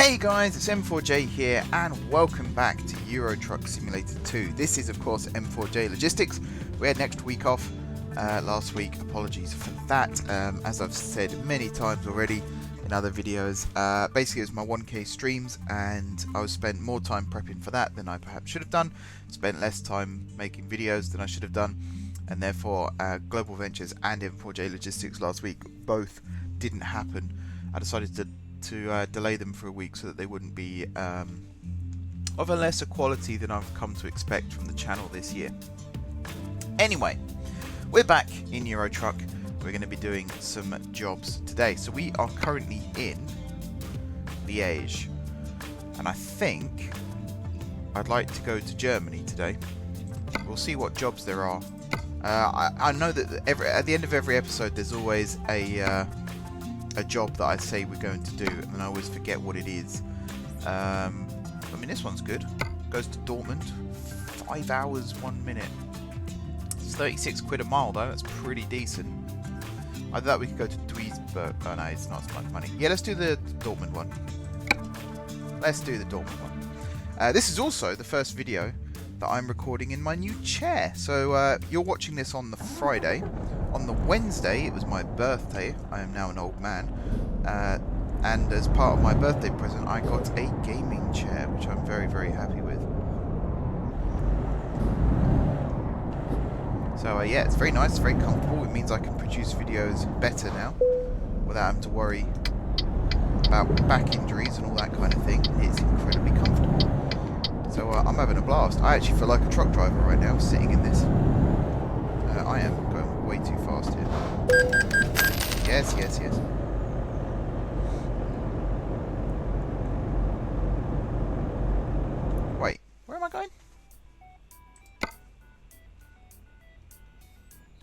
Hey guys, it's M4J here and welcome back to Euro Truck Simulator 2. This is of course M4J Logistics. We had next week off last week, apologies for that. As I've said many times already in other videos, basically it was my 1K streams and I was spent more time prepping for that than I perhaps should have done, spent less time making videos than I should have done, and therefore Global Ventures and M4J Logistics last week both didn't happen. I decided to delay them for a week so that they wouldn't be of a lesser quality than I've come to expect from the channel this year. Anyway, we're back in Euro Truck. We're going to be doing some jobs today. So we are currently in Liège, and I think I'd like to go to Germany today. We'll see what jobs there are. I know that at the end of every episode there's always a job that I say we're going to do, and then I always forget what it is. I mean, this one's good. Goes to Dortmund. 5 hours, 1 minute. It's 36 quid a mile though. That's pretty decent. I thought we could go to Duisburg. Oh no, it's not as much money. Yeah, let's do the Dortmund one. Let's do the Dortmund one. This is also the first video that I'm recording in my new chair. So you're watching this on the Friday. On the Wednesday, it was my birthday. I am now an old man. And as part of my birthday present, I got a gaming chair, which I'm very, very happy with. So yeah, it's very nice, very comfortable. It means I can produce videos better now, without having to worry about back injuries and all that kind of thing. It's incredibly comfortable. So I'm having a blast. I actually feel like a truck driver right now, sitting in this. I am going way too fast here. Yes, yes, yes. Wait, where am I going?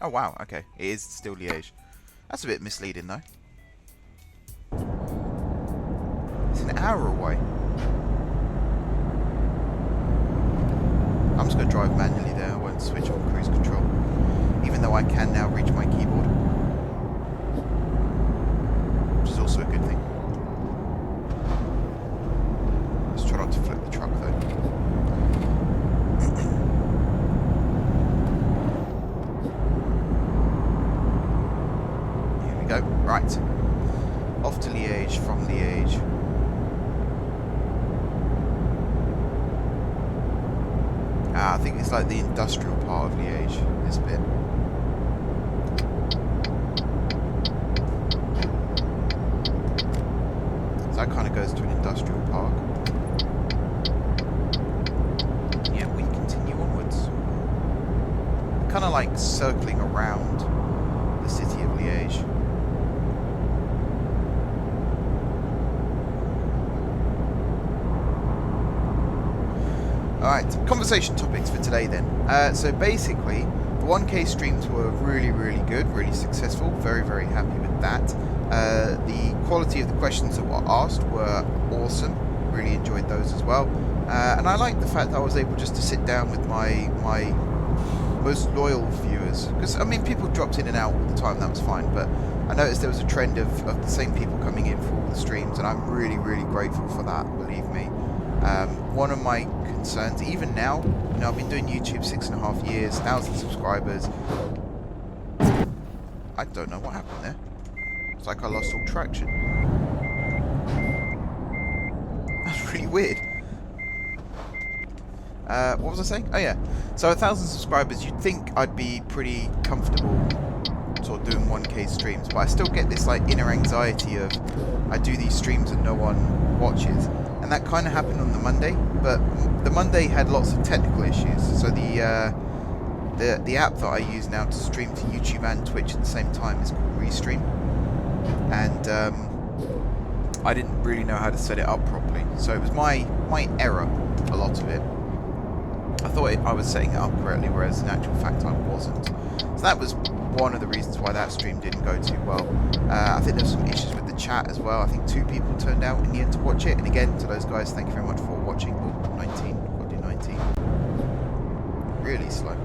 Oh wow, okay. It is still Liège. That's a bit misleading though. It's an hour away. I'm just going to drive manually there. I won't switch on cruise control. Even though I can now reach my keyboard. Which is also a good thing. Let's try not to flip the truck though. Here we go. Right. Off to Liège from Liège. I think it's like the industrial part of Liège, this bit. So that kind of goes to an industrial park. Yeah, we continue onwards. Kind of like circling around the city of Liège. Alright, conversation topics for today then. So basically, the 1K streams were really, really good, really successful, very, very happy with that. The quality of the questions that were asked were awesome, really enjoyed those as well. And I like the fact that I was able just to sit down with my most loyal viewers. Because, I mean, people dropped in and out all the time, that was fine, but I noticed there was a trend of the same people coming in for all the streams, and I'm really, really grateful for that, believe me. One of my concerns, even now, you know, I've been doing YouTube 6.5 years, 1,000 subscribers. I don't know what happened there. It's like I lost all traction. That's really weird. What was I saying? Oh yeah. So 1,000 subscribers, you'd think I'd be pretty comfortable sort of doing 1K streams, but I still get this like inner anxiety of I do these streams and no one watches. And that kind of happened on the Monday, but the Monday had lots of technical issues. So the app that I use now to stream to YouTube and Twitch at the same time is called Restream, and I didn't really know how to set it up properly. So it was my error, a lot of it. I thought I was setting it up correctly, whereas in actual fact I wasn't. So that was one of the reasons why that stream didn't go too well. I think there's some issues with the chat as well. I think 2 people turned out in the end to watch it, and again, to those guys, thank you very much for watching. Oh, 19, got to do 19. Really slow.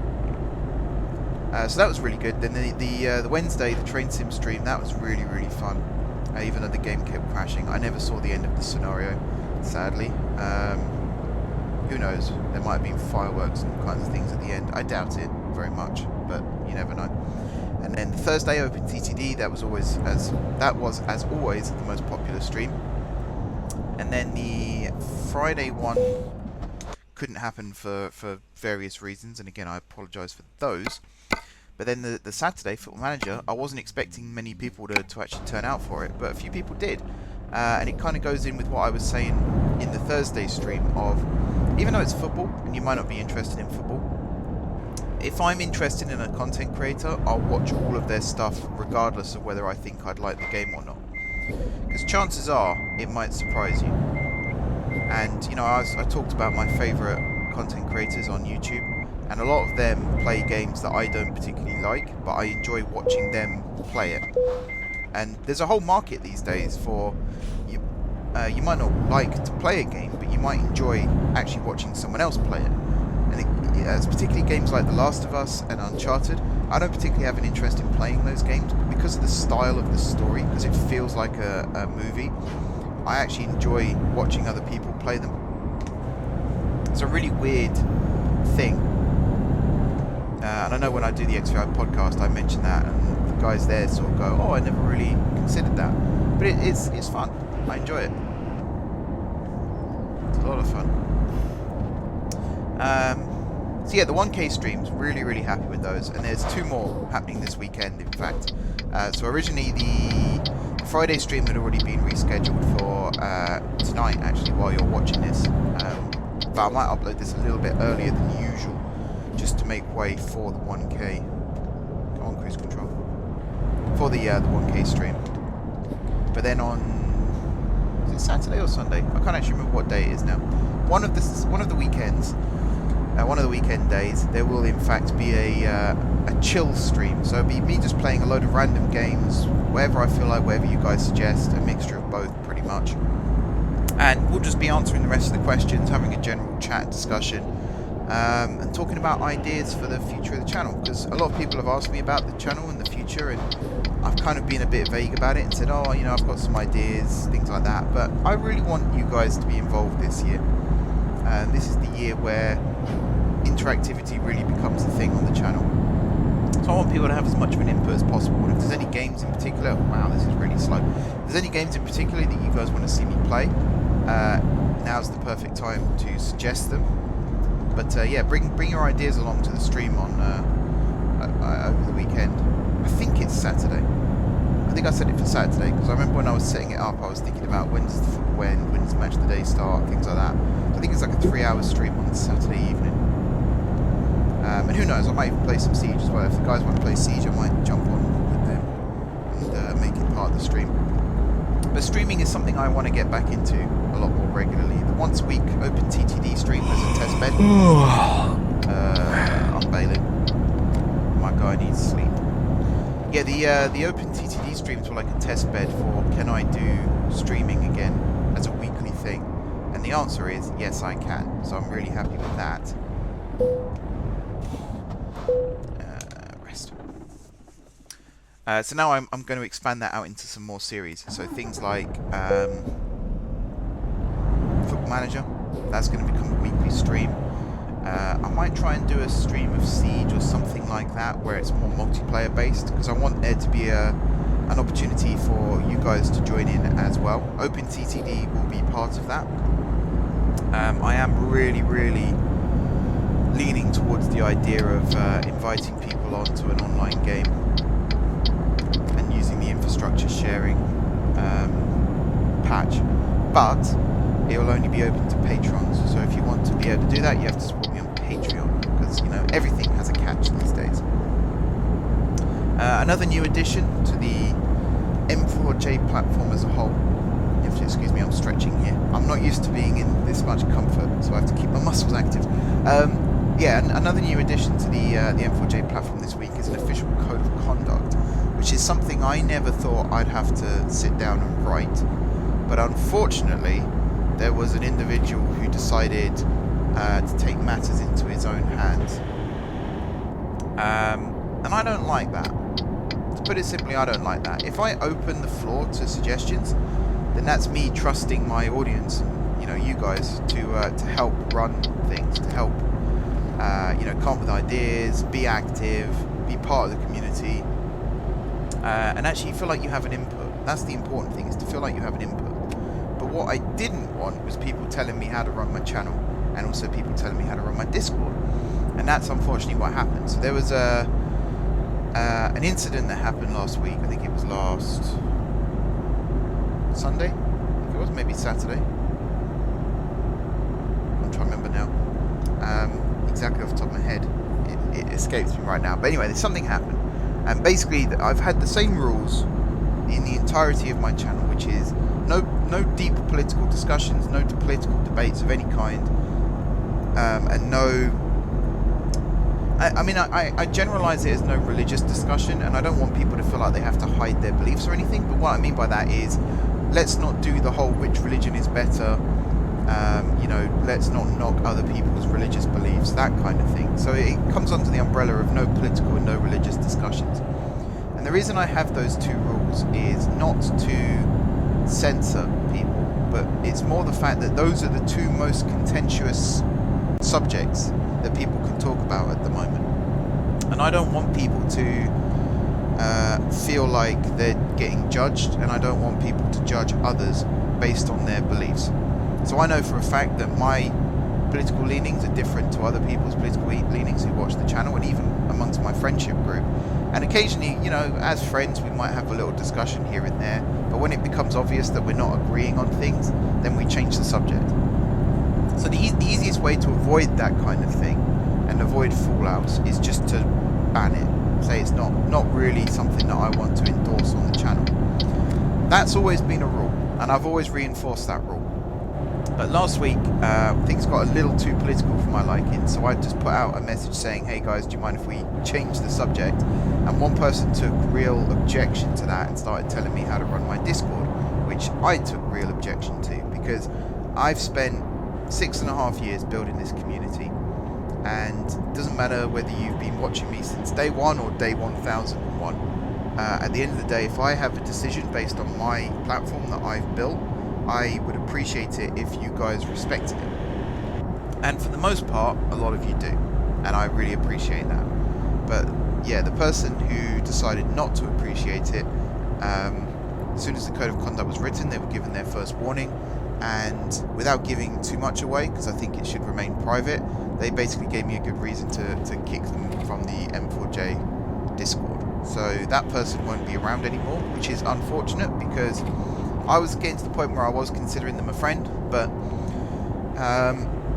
So that was really good. Then the Wednesday, the train sim stream, that was really, really fun. Even though the game kept crashing, I never saw the end of the scenario. sadly. Who knows? There might have been fireworks and all kinds of things at the end. I doubt it very much, but you never know. And then the Thursday Open TTD, that was as always the most popular stream. And then the Friday one couldn't happen for various reasons, and again I apologise for those. But then the Saturday Football Manager, I wasn't expecting many people to actually turn out for it, but a few people did. And it kind of goes in with what I was saying in the Thursday stream of, even though it's football, and you might not be interested in football, if I'm interested in a content creator, I'll watch all of their stuff regardless of whether I think I'd like the game or not. Because chances are, it might surprise you. And, you know, I talked about my favourite content creators on YouTube, and a lot of them play games that I don't particularly like, but I enjoy watching them play it. And there's a whole market these days for, you might not like to play a game, but you might enjoy actually watching someone else play it. And it's particularly games like The Last of Us and Uncharted. I don't particularly have an interest in playing those games, but because of the style of the story, because it feels like a movie, I actually enjoy watching other people play them. It's a really weird thing. And I know when I do the XVI podcast, I mention that, and the guys there sort of go, "Oh, I never really considered that." But it's fun. I enjoy it. It's a lot of fun. So yeah, the 1K streams, really happy with those, and there's 2 more happening this weekend, in fact. So originally the Friday stream had already been rescheduled for tonight, actually, while you're watching this. But I might upload this a little bit earlier than usual, just to make way for the 1K. Go on, cruise control. For the 1K stream. But then on, is it Saturday or Sunday? I can't actually remember what day it is now. One of the weekends. One of the weekend days, there will in fact be a chill stream. So it'll be me just playing a load of random games, wherever I feel like, wherever you guys suggest, a mixture of both pretty much. And we'll just be answering the rest of the questions, having a general chat discussion, and talking about ideas for the future of the channel. Because a lot of people have asked me about the channel and the future, and I've kind of been a bit vague about it and said, oh, you know, I've got some ideas, things like that. But I really want you guys to be involved this year. This is the year where interactivity really becomes the thing on the channel. So I want people to have as much of an input as possible. And if there's any games in particular, wow, this is really slow. If there's any games in particular that you guys want to see me play, now's the perfect time to suggest them. But yeah, bring your ideas along to the stream on over the weekend. I think it's Saturday. I think I said it for Saturday, because I remember when I was setting it up, I was thinking about when does match of the day start, things like that. So I think it's like a 3-hour stream on Saturday evening. And who knows, I might even play some Siege as well. If the guys want to play Siege, I might jump on with them and make it part of the stream. But streaming is something I want to get back into a lot more regularly. The once a week Open TTD stream as a test bed. I'm bailing. My guy needs sleep. Yeah, the Open TTD streams were like a test bed for, can I do streaming again as a weekly thing? And the answer is yes, I can. So I'm really happy with that. Rest. So now I'm going to expand that out into some more series. So things like Football Manager, that's going to become a weekly stream. I might try and do a stream of Siege or something like that, where it's more multiplayer based, because I want there to be an opportunity for you guys to join in as well. Open TTD will be part of that. I am really leaning towards the idea of inviting people onto an online game and using the infrastructure sharing patch, but it will only be open to patrons. So if you want to be able to do that, you have to support me on Patreon, because you know everything has a catch these days. Another new addition to the M4J platform as a whole. You have to excuse me, I'm stretching here. I'm not used to being in this much comfort, so I have to keep my muscles active. Yeah, another new addition to the M4J platform this week is an official code of conduct, which is something I never thought I'd have to sit down and write. But unfortunately, there was an individual who decided to take matters into his own hands. And I don't like that. To put it simply, I don't like that. If I open the floor to suggestions, then that's me trusting my audience, you know, you guys to help run things, to help you know, come up with ideas, be active, be part of the community, and actually feel like you have an input. That's the important thing, is to feel like you have an input. But what I didn't want was people telling me how to run my channel, and also people telling me how to run my Discord. And that's unfortunately what happened. So there was an incident that happened last week. I think it was last Sunday. I think it was, maybe Saturday. I'm trying to remember now. Exactly off the top of my head. It escapes me right now. But anyway, there's something happened. And basically, I've had the same rules in the entirety of my channel, which is no deep political discussions, no political debates of any kind, and no... I mean, I generalize it as no religious discussion, and I don't want people to feel like they have to hide their beliefs or anything, but what I mean by that is, let's not do the whole which religion is better, you know, let's not knock other people's religious beliefs, that kind of thing. So it comes under the umbrella of no political and no religious discussions. And the reason I have those two rules is not to censor people, but it's more the fact that those are the two most contentious subjects that people can talk about at the moment. And I don't want people to feel like they're getting judged, and I don't want people to judge others based on their beliefs. So I know for a fact that my political leanings are different to other people's political leanings who watch the channel, and even amongst my friendship group. And occasionally, you know, as friends, we might have a little discussion here and there, but when it becomes obvious that we're not agreeing on things, then we change the subject. So the easiest way to avoid that kind of thing and avoid fallouts is just to ban it. Say it's not really something that I want to endorse on the channel. That's always been a rule, and I've always reinforced that rule. But last week, things got a little too political for my liking, so I just put out a message saying, hey guys, do you mind if we change the subject? And one person took real objection to that and started telling me how to run my Discord, which I took real objection to, because I've spent 6.5 years building this community, and it doesn't matter whether you've been watching me since day one or day 1001. At the end of the day, if I have a decision based on my platform that I've built, I would appreciate it if you guys respected it. And for the most part, a lot of you do, and I really appreciate that. But yeah, the person who decided not to appreciate it, as soon as the code of conduct was written, they were given their first warning, and without giving too much away, because I think it should remain private, they basically gave me a good reason to kick them from the M4J Discord. So that person won't be around anymore, which is unfortunate, because I was getting to the point where I was considering them a friend. But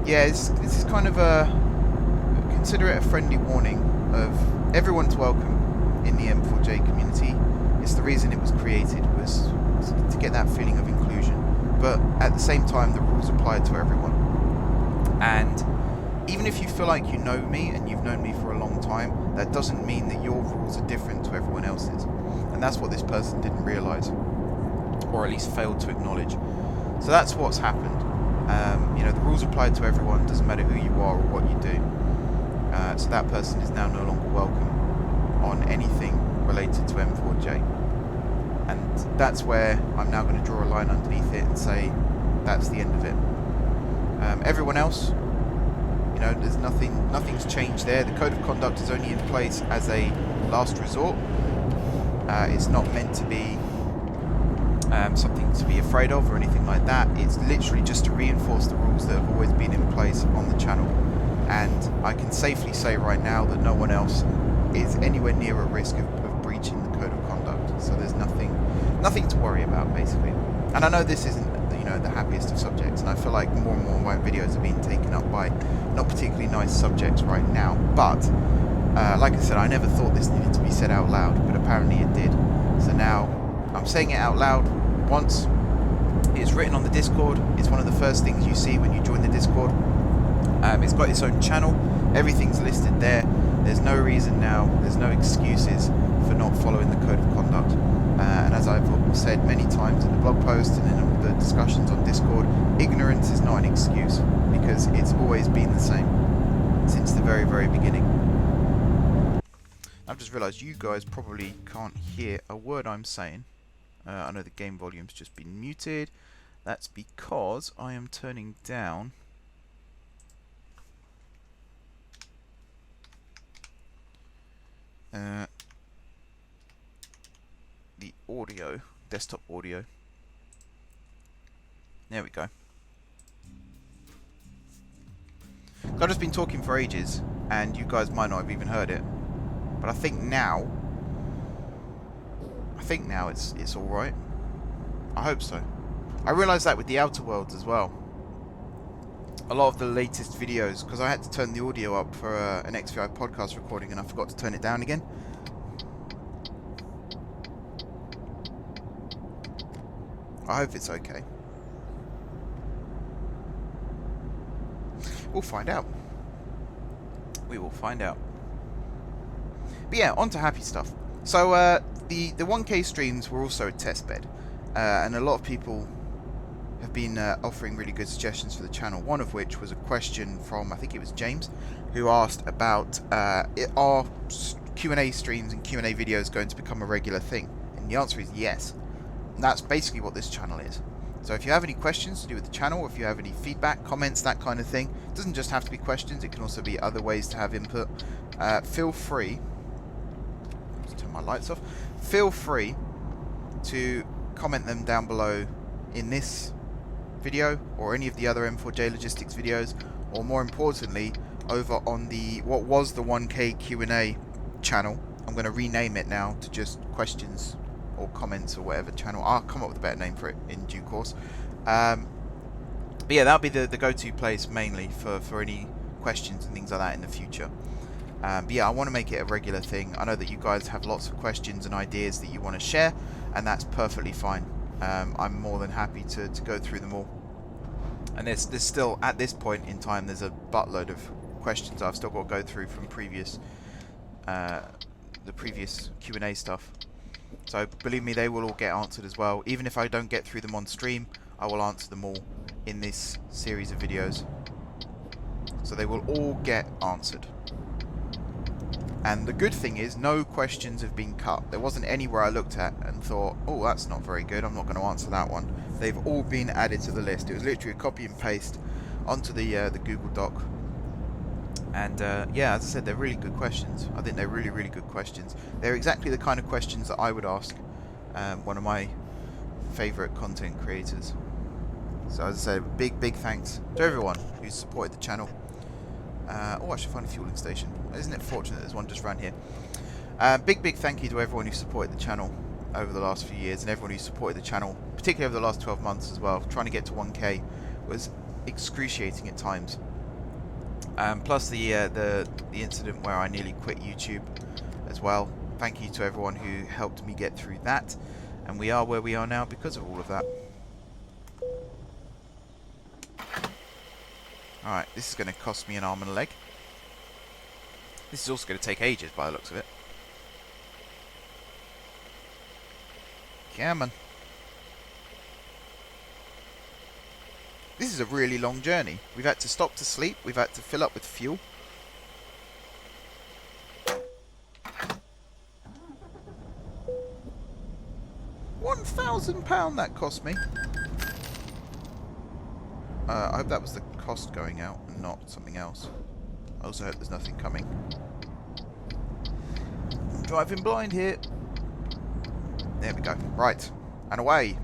yeah, this is kind of consider it a friendly warning of everyone's welcome in the M4J community. It's the reason it was created, was to get that feeling of inclusion. But at the same time, the rules apply to everyone. And even if you feel like you know me and you've known me for a long time, that doesn't mean that your rules are different to everyone else's. And that's what this person didn't realise, or at least failed to acknowledge. So that's what's happened. You know, the rules apply to everyone, doesn't matter who you are or what you do. So that person is now no longer welcome on anything related to M4J. And that's where I'm now going to draw a line underneath it and say that's the end of it. Everyone else, you know, there's nothing's changed there. The code of conduct is only in place as a last resort. It's not meant to be something to be afraid of or anything like that. It's literally just to reinforce the rules that have always been in place on the channel. And I can safely say right now that no one else is anywhere near a risk of breaching the code of conduct. So there's nothing to worry about, basically. And I know this isn't, you know, the happiest of subjects, and I feel like more and more of my videos are being taken up by not particularly nice subjects right now. But like I said, I never thought this needed to be said out loud, but apparently it did. So now I'm saying it out loud once. It's written on the Discord. It's one of the first things you see when you join the Discord. It's got its own channel. Everything's listed there. There's no reason now, there's no excuses for not following the code of conduct. And as I've said many times in the blog post and in all the discussions on Discord, ignorance is not an excuse, because it's always been the same since the very, very beginning. I've just realised you guys probably can't hear a word I'm saying. I know the game volume's just been muted. That's because I am turning down the audio, desktop audio. There we go. I've just been talking for ages, and you guys might not have even heard it, but I think now it's all right. I hope so. I realised that with the Outer Worlds as well. A lot of the latest videos, because I had to turn the audio up for an XVI podcast recording, and I forgot to turn it down again. I hope it's okay. We'll find out. We will find out. But yeah, on to happy stuff. So the 1K streams were also a test bed, and a lot of people have been offering really good suggestions for the channel. One of which was a question from, I think it was James, who asked about are Q&A streams and Q&A videos going to become a regular thing? And the answer is yes. And that's basically what this channel is. So if you have any questions to do with the channel, if you have any feedback, comments, that kind of thing, it doesn't just have to be questions, it can also be other ways to have input. Feel free, let's turn my lights off, feel free to comment them down below in this video or any of the other M4J Logistics videos, or more importantly, over on the what was the 1K Q&A channel. I'm going to rename it now to just questions or comments or whatever channel. I'll come up with a better name for it in due course. But yeah, that'll be the go-to place mainly for any questions and things like that in the future. But yeah, I want to make it a regular thing. I know that you guys have lots of questions and ideas that you want to share, and that's perfectly fine. I'm more than happy to go through them all. And there's still, at this point in time, there's a buttload of questions I've still got to go through from the previous Q&A stuff. So believe me, they will all get answered as well. Even if I don't get through them on stream, I will answer them all in this series of videos. So they will all get answered. And the good thing is, no questions have been cut. There wasn't anywhere I looked at and thought, oh, that's not very good, I'm not going to answer that one. They've all been added to the list. It was literally a copy and paste onto the Google Doc. And yeah, as I said, they're really good questions. I think they're really, really good questions. They're exactly the kind of questions that I would ask one of my favourite content creators. So as I said, big thanks to everyone who's supported the channel. Oh, I should find a fueling station. Isn't it fortunate there's one just around here? Big thank you to everyone who supported the channel over the last few years, and everyone who supported the channel, particularly over the last 12 months as well. Trying to get to 1K was excruciating at times. Plus the incident where I nearly quit YouTube as well. Thank you to everyone who helped me get through that, and we are where we are now because of all of that. Alright, this is going to cost me an arm and a leg. This is also going to take ages by the looks of it. Come on. This is a really long journey. We've had to stop to sleep. We've had to fill up with fuel. £1,000 that cost me. I hope that was the cost going out and not something else. I also hope there's nothing coming. I'm driving blind here. There we go. Right. And away.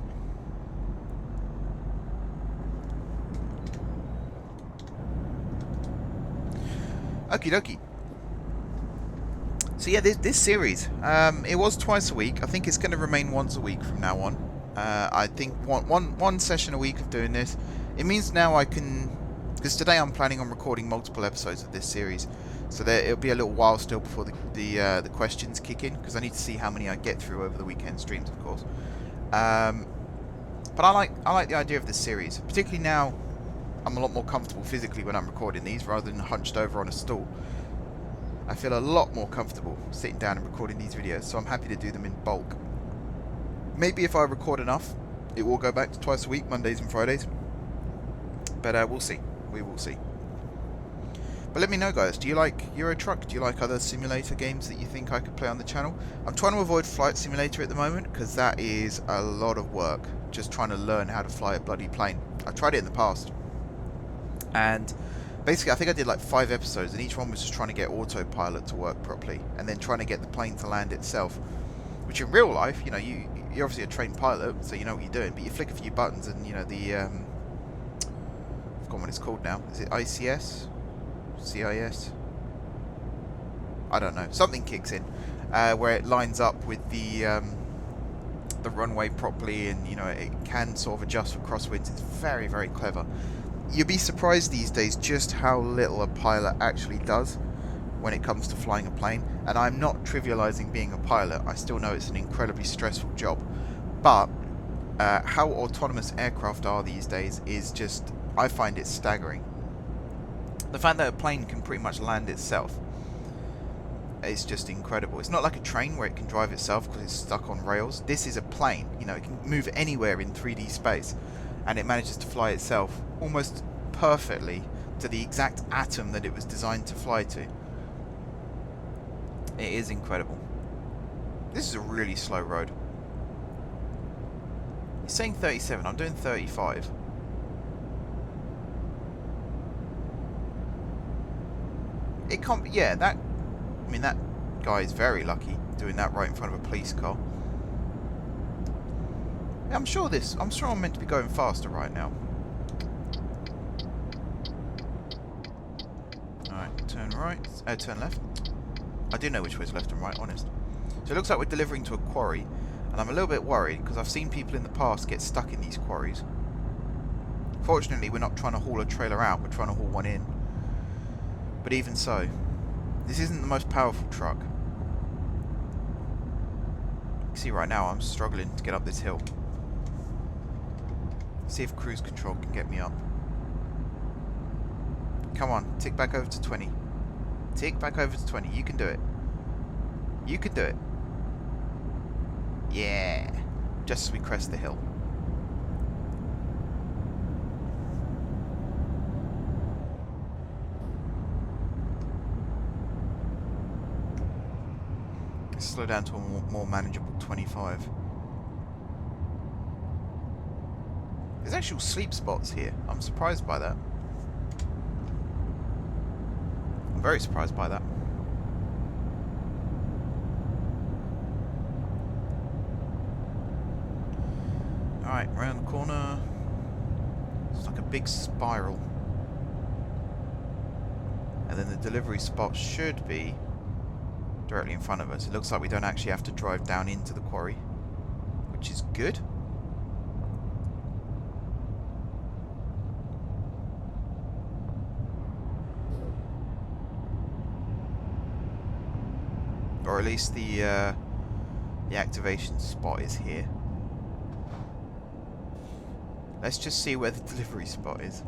Okie dokie. So yeah, this series, it was twice a week. I think it's going to remain once a week from now on. I think one session a week of doing this. It means now I can, because today I'm planning on recording multiple episodes of this series, so it'll be a little while still before the questions kick in, because I need to see how many I get through over the weekend streams, of course. But I like the idea of this series, particularly now. I'm a lot more comfortable physically when I'm recording these rather than hunched over on a stool. I feel a lot more comfortable sitting down and recording these videos, so I'm happy to do them in bulk. Maybe if I record enough, it will go back to twice a week, Mondays and Fridays. But we'll see. We will see. But let me know, guys, do you like Euro Truck? Do you like other simulator games that you think I could play on the channel? I'm trying to avoid Flight Simulator at the moment, because that is a lot of work, just trying to learn how to fly a bloody plane. I've tried it in the past, and basically I think I did like 5 episodes, and each one was just trying to get autopilot to work properly, and then trying to get the plane to land itself. Which in real life, you know, you're obviously a trained pilot, so you know what you're doing, but you flick a few buttons and, you know, the, I've forgotten what it's called now. Is it ICS? CIS? I don't know. Something kicks in, where it lines up with the runway properly, and, you know, it can sort of adjust for crosswinds. It's very, very clever. You'd be surprised these days just how little a pilot actually does when it comes to flying a plane. And I'm not trivializing being a pilot. I still know it's an incredibly stressful job. But how autonomous aircraft are these days is just, I find it staggering. The fact that a plane can pretty much land itself is just incredible. It's not like a train where it can drive itself because it's stuck on rails. This is a plane. You know, it can move anywhere in 3D space, and it manages to fly itself almost perfectly to the exact atom that it was designed to fly to. It is incredible. This is a really slow road. It's saying 37. I'm doing 35. It can't be, yeah, that, I mean, that guy is very lucky doing that right in front of a police car. I'm sure I'm meant to be going faster right now. Alright, turn right, turn left. I do know which way is left and right, honest. So it looks like we're delivering to a quarry, and I'm a little bit worried because I've seen people in the past get stuck in these quarries. Fortunately, we're not trying to haul a trailer out, we're trying to haul one in. But even so, this isn't the most powerful truck. You see right now I'm struggling to get up this hill. See if cruise control can get me up. Come on, tick back over to 20. Tick back over to 20. You can do it. You can do it. Yeah. Just as we crest the hill. Slow down to a more manageable 25. There's actual sleep spots here. I'm surprised by that. I'm very surprised by that. Alright, round the corner. It's like a big spiral. And then the delivery spot should be directly in front of us. It looks like we don't actually have to drive down into the quarry, which is good. Or at least the activation spot is here. Let's just see where the delivery spot is.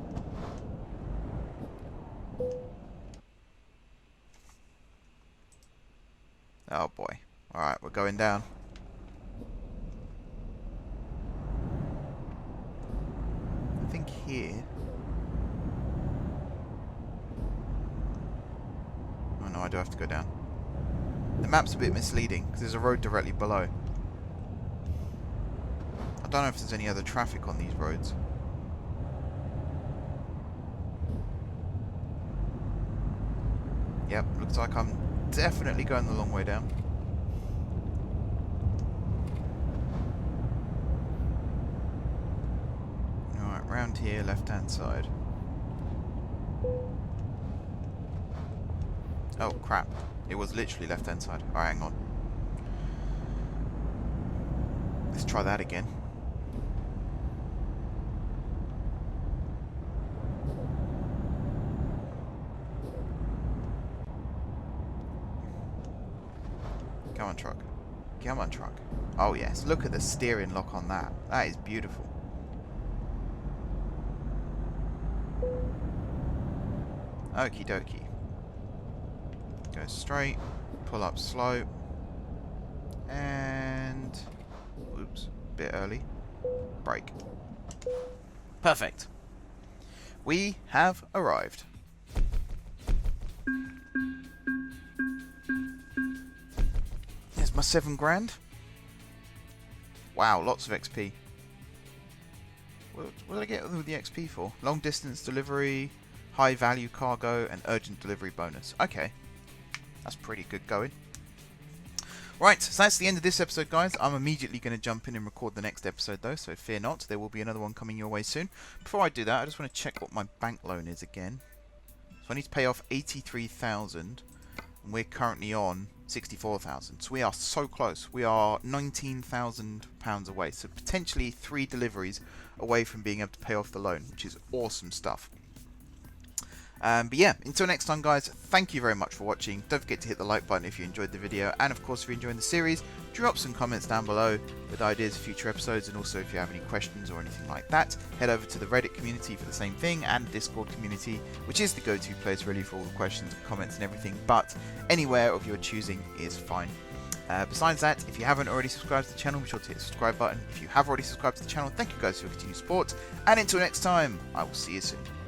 Oh boy. Alright, we're going down. I think here. Oh no, I do have to go down. The map's a bit misleading because there's a road directly below. I don't know if there's any other traffic on these roads. Yep, looks like I'm definitely going the long way down. Alright, round here, left hand side. Oh crap, it was literally left hand side. Alright, hang on. Let's try that again. Come on, truck. Come on, truck. Oh, yes. Look at the steering lock on that. That is beautiful. Okie dokie. Go straight. Pull up slow. And... Oops. Bit early. Brake. Perfect. We have arrived. my 7 grand. Wow, lots of XP. What did I get all the XP for? Long distance delivery, high value cargo, and urgent delivery bonus. Okay, that's pretty good going. Right, so that's the end of this episode, guys. I'm immediately going to jump in and record the next episode, though, so fear not. There will be another one coming your way soon. Before I do that, I just want to check what my bank loan is again. So I need to pay off 83,000, and we're currently on 64,000. So we are so close. We are £19,000 away. So potentially 3 deliveries away from being able to pay off the loan, which is awesome stuff. But yeah, until next time, guys, thank you very much for watching. Don't forget to hit the like button if you enjoyed the video, and of course if you're enjoying the series, drop some comments down below with ideas for future episodes, and also if you have any questions or anything like that, head over to the Reddit community for the same thing, and Discord community, which is the go-to place really for all the questions and comments and everything, but anywhere of your choosing is fine. Besides that, if you haven't already subscribed to the channel, be sure to hit the subscribe button. If you have already subscribed to the channel, thank you guys for your continued support, and until next time, I will see you soon.